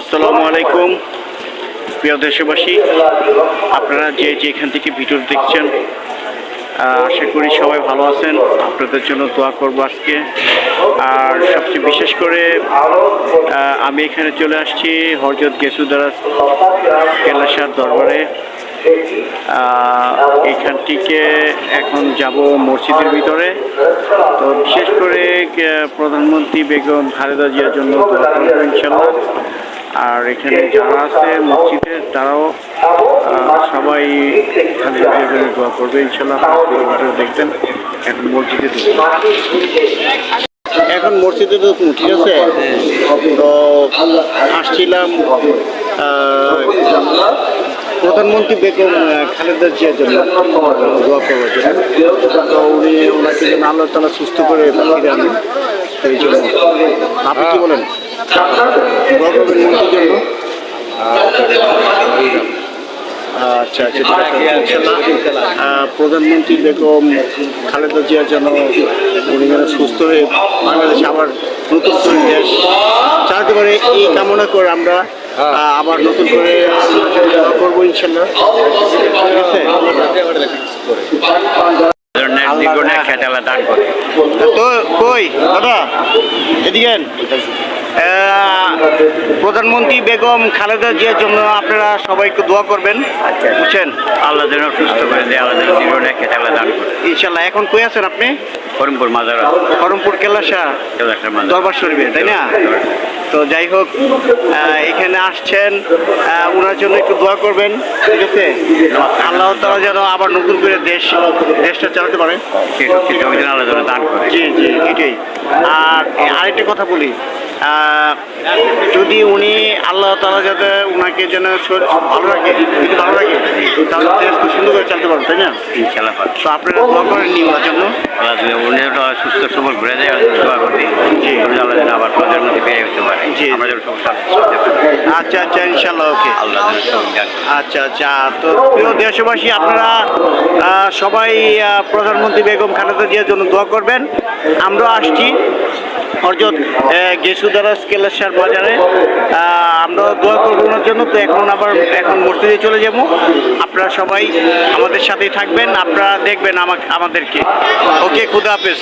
আসসালামু আলাইকুম প্রিয় দেশবাসী, আপনারা যেখান থেকে ভিডিও দেখছেন আশা করি সবাই ভালো আছেন। আপনাদের জন্য দোয়া করবো আজকে। আর সবচেয়ে বিশেষ করে আমি এখানে চলে আসছি হযরত গেসুদারাজ কেল্লাশাহ দরবারে। এখান থেকে এখন যাব মসজিদের ভিতরে। তো বিশেষ করে প্রধানমন্ত্রী বেগম খালেদা জিয়ার জন্য দোয়া করবো ইনশাল্লাহ। আর এখানে যারা আছে মসজিদে তারাও সবাই খালেদা জিয়ার জন্য দোয়া করবে ইনশাল্লাহ। ভিডিও দেখবেন। এখন মসজিদে তো ঠিক আছে। তো আসছিলাম প্রধানমন্ত্রী বেগম খালেদা জিয়ার জন্য দোয়া করবার জন্য। তো ওনাকে যেন আল্লাহ তাআলা সুস্থ করে ফিরে আনেন, এই জন্য। আপনি কি বলেন? দোয়া করবেন মন্ত্রীর জন্য? আচ্ছা প্রধানমন্ত্রী বেগম খালেদা জিয়ার জন্য উনি যেন সুস্থ হয়ে বাংলাদেশে আবার নতুন করে দেশ চালাতে পারে, এই কামনা করে আমরা আবার নতুন করে করবো ইনশাল্লাহ। ঠিক আছে। তো কই দাদা এদিকে প্রধানমন্ত্রী বেগম খালেদা জিয়ার জন্য আপনারা সবাইকে দোয়া করবেন, বুঝছেন? আল্লাহ যেন সুস্থ করে দেয়, আল্লাহ যেন জীবনে খেতালা দান করে ইনশাল্লাহ। এখন কই আছেন আপনি? খড়মপুর মাজার, খড়মপুর কেল্লাশাহ দরবার শরীফে, তাই না? তো যাই হোক, এখানে আসছেন, ওনার জন্য একটু দোয়া করবেন, ঠিক আছে? আল্লাহ তাআলা যেন আবার নতুন করে দেশটা চালাতে পারে, আল্লাহ যেন দান করে। জি এটাই। আর আরেকটা কথা বলি, যদি উনি আল্লাহ তাআলা যাতে ওনাকে যেন ভালো রাখে, যদি ভালো রাখে তাহলে দেশ তো সুন্দর করে চালাতে পারবে, তাই না? ইনশাআল্লাহ। তো আপনারা দোয়া করেন নি ওনার জন্য, উনি সুস্থ সবল ঘুরে যায়, দোয়া করতে। জি, আল্লাহ যেন আবার প্রধানমন্ত্রী পেয়ে যেতে পারে। জি, আমরা যেন আচ্ছা ইনশাআল্লাহ। ওকে, আল্লাহ আচ্ছা। তো প্রিয় দেশবাসী, আপনারা সবাই প্রধানমন্ত্রী বেগম খালেদা জিয়ার জন্য দোয়া করবেন। আমরা আসছি হযরত গেসুদারাজ কেল্লাশাহ বাজারে, আমরা দোয়া করবো ওনার জন্য। তো এখন মসজিদে চলে যাব। আপনারা সবাই আমাদের সাথেই থাকবেন, আপনারা দেখবেন আমাদেরকে। ওকে, খুদা হাফেজ।